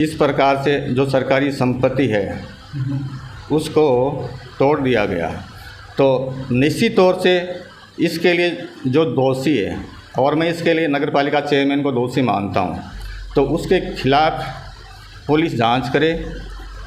इस प्रकार से जो सरकारी संपत्ति है उसको तोड़ दिया गया, तो निश्चित तौर से इसके लिए जो दोषी है, और मैं इसके लिए नगर पालिका चेयरमैन को दोषी मानता हूँ, तो उसके खिलाफ पुलिस जांच करे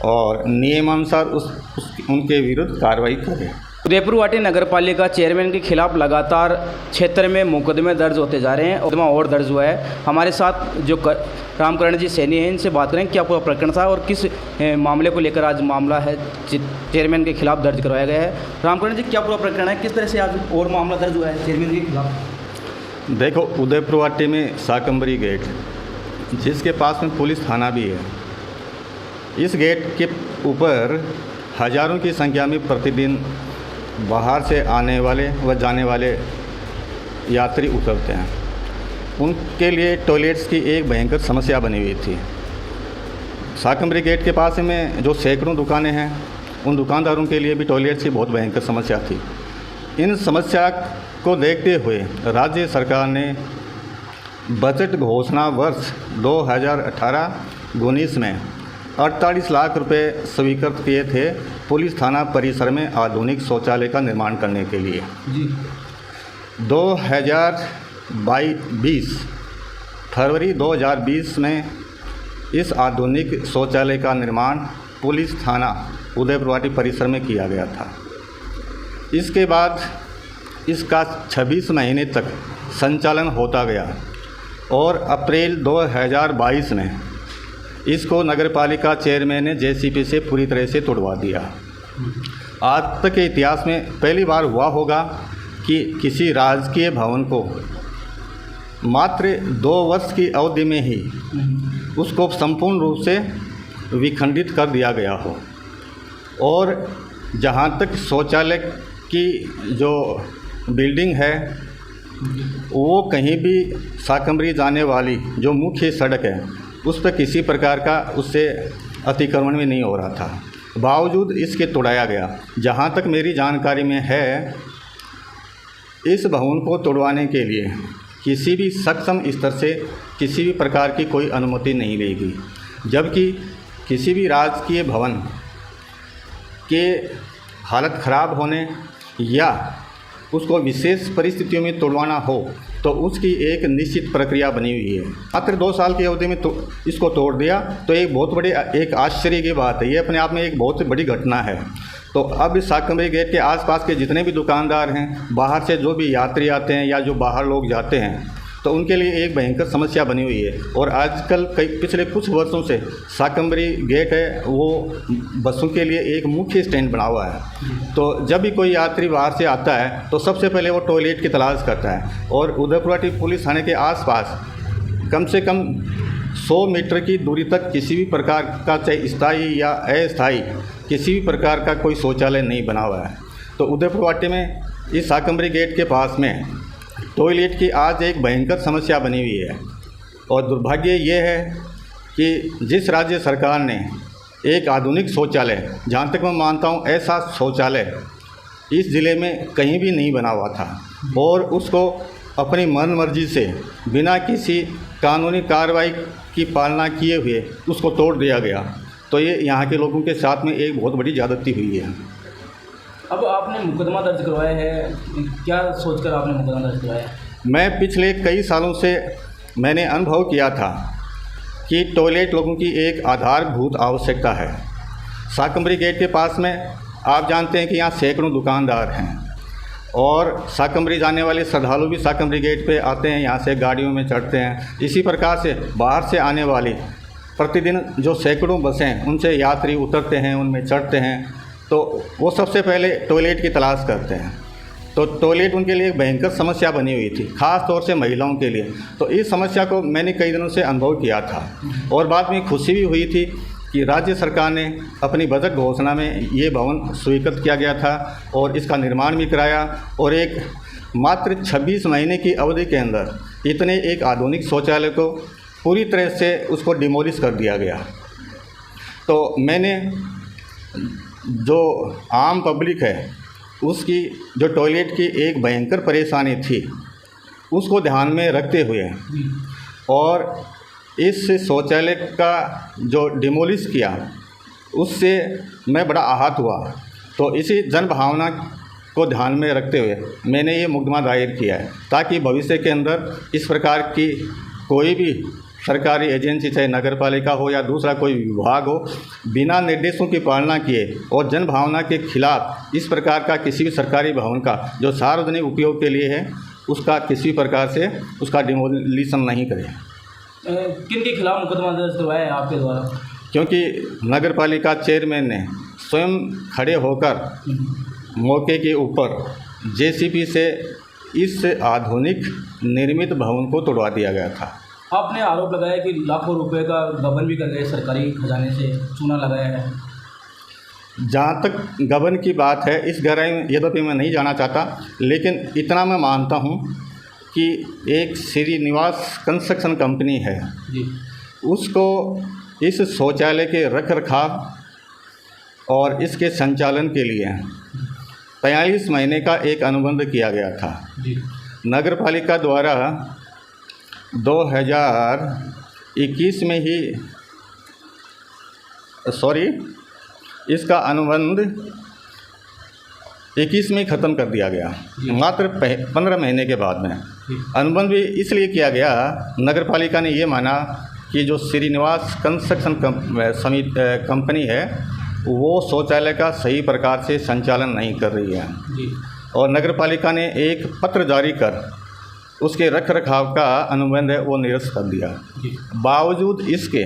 और नियमानुसार उनके विरुद्ध कार्रवाई करे। उदयपुर वाटी नगर पालिका चेयरमैन के खिलाफ लगातार क्षेत्र में मुकदमे दर्ज होते जा रहे हैं। मुकदमा और दर्ज हुआ है। हमारे साथ जो रामकरण जी सैनी हैं, इनसे बात करें क्या पूरा प्रकरण था और किस मामले को लेकर आज मामला है चेयरमैन के खिलाफ दर्ज करवाया गया है। रामकरण जी, क्या पूरा प्रकरण है, किस तरह से आज और मामला दर्ज हुआ है चेयरमैन के खिलाफ? देखो, उदयपुर वाटी में शाकंभरी गेट, जिसके पास में पुलिस थाना भी है, इस गेट के ऊपर हज़ारों की संख्या में प्रतिदिन बाहर से आने वाले व जाने वाले यात्री उतरते हैं। उनके लिए टॉयलेट्स की एक भयंकर समस्या बनी हुई थी। शाकंभरी गेट के पास में जो सैकड़ों दुकानें हैं, उन दुकानदारों के लिए भी टॉयलेट्स की बहुत भयंकर समस्या थी। इन समस्या को देखते हुए राज्य सरकार ने बजट घोषणा वर्ष 2018-19 में 48 लाख रुपए स्वीकृत किए थे पुलिस थाना परिसर में आधुनिक शौचालय का निर्माण करने के लिए। 2020 फरवरी 2020 में इस आधुनिक शौचालय का निर्माण पुलिस थाना उदयपुर वाटी परिसर में किया गया था। इसके बाद इसका 26 महीने तक संचालन होता गया और अप्रैल 2022 में इसको नगरपालिका चेयरमैन ने जेसीबी से पूरी तरह से तोड़वा दिया। आज तक के इतिहास में पहली बार हुआ होगा कि किसी राजकीय भवन को मात्र 2 वर्ष की अवधि में ही उसको संपूर्ण रूप से विखंडित कर दिया गया हो। और जहाँ तक शौचालय की जो बिल्डिंग है, वो कहीं भी शाकंभरी जाने वाली जो मुख्य सड़क है उस पर किसी प्रकार का उससे अतिक्रमण भी नहीं हो रहा था, बावजूद इसके तोड़ाया गया। जहाँ तक मेरी जानकारी में है, इस भवन को तोड़वाने के लिए किसी भी सक्षम स्तर से किसी भी प्रकार की कोई अनुमति नहीं ली गई, जबकि किसी भी राजकीय भवन के हालत ख़राब होने या उसको विशेष परिस्थितियों में तोड़वाना हो तो उसकी एक निश्चित प्रक्रिया बनी हुई है। मात्र 2 साल की अवधि में तो इसको तोड़ दिया, तो एक बहुत बड़े एक आश्चर्य की बात है। ये अपने आप में एक बहुत बड़ी घटना है। तो अब शाकंभरी गेट के आसपास के जितने भी दुकानदार हैं, बाहर से जो भी यात्री आते हैं या जो बाहर लोग जाते हैं, तो उनके लिए एक भयंकर समस्या बनी हुई है। और आजकल पिछले कुछ वर्षों से शाकंभरी गेट है वो बसों के लिए एक मुख्य स्टैंड बना हुआ है। तो जब भी कोई यात्री बाहर से आता है तो सबसे पहले वो टॉयलेट की तलाश करता है। और उदयपुर वाटी पुलिस थाने के आसपास कम से कम 100 मीटर की दूरी तक किसी भी प्रकार का, चाहे स्थायी या अस्थायी, किसी भी प्रकार का कोई शौचालय नहीं बना हुआ है। तो उदयपुर वाटी में इस शाकंभरी गेट के पास में टॉयलेट की आज एक भयंकर समस्या बनी हुई है। और दुर्भाग्य ये है कि जिस राज्य सरकार ने एक आधुनिक शौचालय, जहाँ तक मैं मानता हूँ ऐसा शौचालय इस ज़िले में कहीं भी नहीं बना हुआ था, और उसको अपनी मन मर्जी से बिना किसी कानूनी कार्रवाई की पालना किए हुए उसको तोड़ दिया गया, तो ये यहाँ के लोगों के साथ में एक बहुत बड़ी ज़्यादती हुई है। अब आपने मुकदमा दर्ज करवाया है, क्या सोचकर आपने मुकदमा दर्ज करवाया? मैं पिछले कई सालों से मैंने अनुभव किया था कि टॉयलेट लोगों की एक आधारभूत आवश्यकता है। शाकंभरी गेट के पास में आप जानते हैं कि यहाँ सैकड़ों दुकानदार हैं, और शाकंभरी जाने वाले श्रद्धालु भी शाकंभरी गेट पे आते हैं, यहाँ से गाड़ियों में चढ़ते हैं। इसी प्रकार से बाहर से आने वाली प्रतिदिन जो सैकड़ों बसें, उनसे यात्री उतरते हैं, उनमें चढ़ते हैं, तो वो सबसे पहले टॉयलेट की तलाश करते हैं। तो टॉयलेट उनके लिए एक भयंकर समस्या बनी हुई थी, ख़ास तौर से महिलाओं के लिए। तो इस समस्या को मैंने कई दिनों से अनुभव किया था, और बाद में खुशी भी हुई थी कि राज्य सरकार ने अपनी बजट घोषणा में ये भवन स्वीकृत किया गया था और इसका निर्माण भी कराया, और एक मात्र 26 महीने की अवधि के अंदर इतने एक आधुनिक शौचालय को पूरी तरह से उसको डिमोलिश कर दिया गया। तो मैंने जो आम पब्लिक है उसकी जो टॉयलेट की एक भयंकर परेशानी थी उसको ध्यान में रखते हुए और इस शौचालय का जो डिमोलिश किया उससे मैं बड़ा आहत हुआ। तो इसी जन भावना को ध्यान में रखते हुए मैंने ये मुकदमा दायर किया है, ताकि भविष्य के अंदर इस प्रकार की कोई भी सरकारी एजेंसी, चाहे नगर पालिका हो या दूसरा कोई विभाग हो, बिना निर्देशों की पालना किए और जन भावना के खिलाफ इस प्रकार का किसी भी सरकारी भवन का जो सार्वजनिक उपयोग के लिए है उसका किसी प्रकार से उसका डिमोलिशन नहीं करें। किन के खिलाफ मुकदमा दर्ज करवाया है आपके द्वारा? क्योंकि नगर पालिका चेयरमैन ने स्वयं खड़े होकर मौके के ऊपर जेसीबी से इस आधुनिक निर्मित भवन को तोड़वा दिया गया था। आपने आरोप लगाया कि लाखों रुपए का गबन भी कर गए, सरकारी खजाने से चूना लगाया है। जहाँ तक गबन की बात है, इस गहराई में यद्यपि मैं नहीं जाना चाहता, लेकिन इतना मैं मानता हूँ कि एक श्रीनिवास कंस्ट्रक्शन कंपनी है जी, उसको इस शौचालय के रख रखाव और इसके संचालन के लिए 43 महीने का एक अनुबंध किया गया था जी। नगर पालिका द्वारा 2021 में ही इसका अनुबंध 21 में ख़त्म कर दिया गया, मात्र 15 महीने के बाद में। अनुबंध भी इसलिए किया गया, नगर पालिका ने ये माना कि जो श्रीनिवास कंस्ट्रक्शन कंपनी है वो शौचालय का सही प्रकार से संचालन नहीं कर रही है और नगर पालिका ने एक पत्र जारी कर उसके रख रखाव का अनुबंध है वो निरस्त कर दिया। बावजूद इसके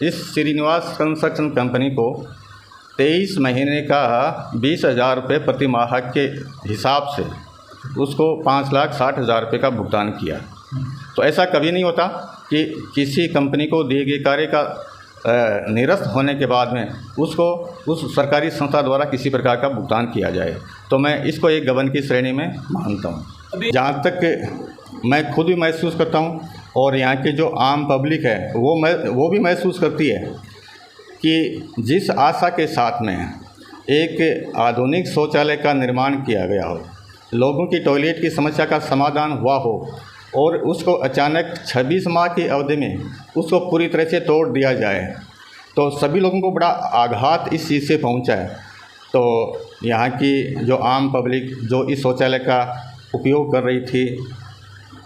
इस श्रीनिवास कंस्ट्रक्शन कंपनी को 23 महीने का 20,000 रुपये प्रति माह के हिसाब से उसको 5,60,000 रुपये का भुगतान किया। तो ऐसा कभी नहीं होता कि किसी कंपनी को दिए गए कार्य का निरस्त होने के बाद में उसको उस सरकारी संस्था द्वारा किसी प्रकार का भुगतान किया जाए। तो मैं इसको एक गबन की श्रेणी में मानता हूँ। जहाँ तक मैं खुद भी महसूस करता हूँ और यहाँ के जो आम पब्लिक है वो भी महसूस करती है कि जिस आशा के साथ में एक आधुनिक शौचालय का निर्माण किया गया हो, लोगों की टॉयलेट की समस्या का समाधान हुआ हो और उसको अचानक 26 माह की अवधि में उसको पूरी तरह से तोड़ दिया जाए, तो सभी लोगों को बड़ा आघात इस चीज़ से पहुंचा है। तो यहाँ की जो आम पब्लिक जो इस शौचालय का उपयोग कर रही थी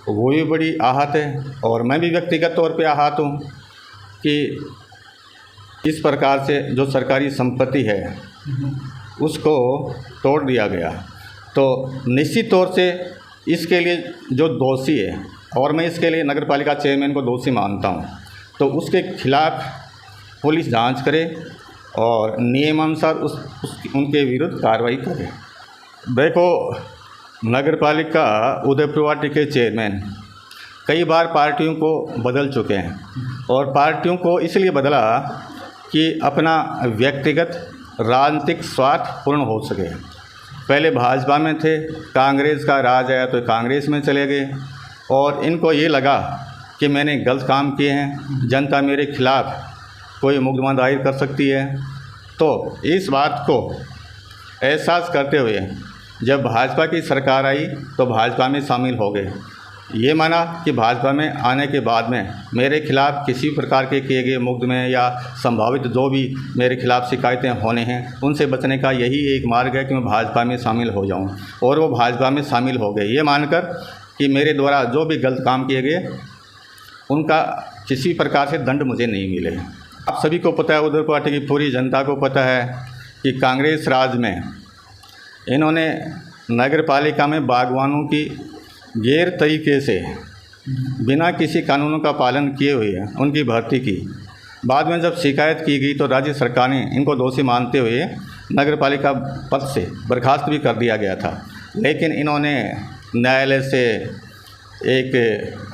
वो भी बड़ी आहत है और मैं भी व्यक्तिगत तौर पे आहत हूँ कि इस प्रकार से जो सरकारी संपत्ति है उसको तोड़ दिया गया। तो निश्चित तौर से इसके लिए जो दोषी है, और मैं इसके लिए नगर पालिका चेयरमैन को दोषी मानता हूँ, तो उसके खिलाफ पुलिस जांच करे और नियमानुसार उनके विरुद्ध कार्रवाई करे। देखो, नगर पालिका उदयपुर के चेयरमैन कई बार पार्टियों को बदल चुके हैं और पार्टियों को इसलिए बदला कि अपना व्यक्तिगत राजनीतिक स्वार्थ पूर्ण हो सके। पहले भाजपा में थे, कांग्रेस का राज आया तो कांग्रेस में चले गए और इनको ये लगा कि मैंने गलत काम किए हैं, जनता मेरे खिलाफ कोई मुकदमा दायर कर सकती है। तो इस बात को एहसास करते हुए जब भाजपा की सरकार आई तो भाजपा में शामिल हो गए। ये माना कि भाजपा में आने के बाद में मेरे खिलाफ किसी प्रकार के किए गए मुकदमे या संभावित जो भी मेरे खिलाफ शिकायतें होने हैं उनसे बचने का यही एक मार्ग है कि मैं भाजपा में शामिल हो जाऊं। और वो भाजपा में शामिल हो गए ये मानकर कि मेरे द्वारा जो भी गलत काम किए गए उनका किसी प्रकार से दंड मुझे नहीं मिले। आप सभी को पता है, उधर पार्टी की पूरी जनता को पता है कि कांग्रेस राज में इन्होंने नगर पालिका में बागवानों की गैर तरीके से बिना किसी कानूनों का पालन किए हुए उनकी भर्ती की। बाद में जब शिकायत की गई तो राज्य सरकार ने इनको दोषी मानते हुए नगर पालिका पद से बर्खास्त भी कर दिया गया था, लेकिन इन्होंने न्यायालय से एक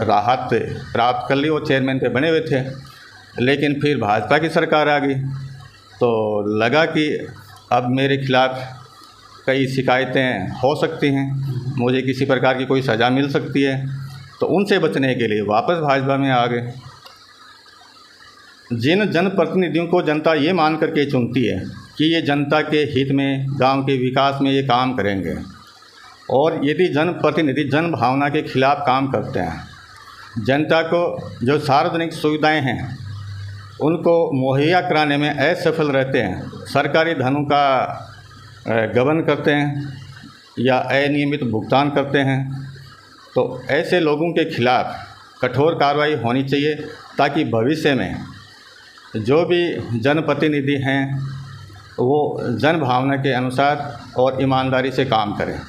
राहत प्राप्त कर ली। वो चेयरमैन पे बने हुए थे, लेकिन फिर भाजपा की सरकार आ गई तो लगा कि अब मेरे खिलाफ कई शिकायतें हो सकती हैं, मुझे किसी प्रकार की कोई सज़ा मिल सकती है, तो उनसे बचने के लिए वापस भाजपा में आ गए। जिन जनप्रतिनिधियों को जनता ये मान करके चुनती है कि ये जनता के हित में, गांव के विकास में ये काम करेंगे, और यदि जनप्रतिनिधि जन भावना के खिलाफ काम करते हैं जनता को जो सार्वजनिक सुविधाएं हैं उनको मुहैया कराने में असफल रहते हैं, सरकारी धनों का गबन करते हैं या अनियमित भुगतान करते हैं, तो ऐसे लोगों के खिलाफ़ कठोर कार्रवाई होनी चाहिए ताकि भविष्य में जो भी जनप्रतिनिधि हैं वो जन भावना के अनुसार और ईमानदारी से काम करें।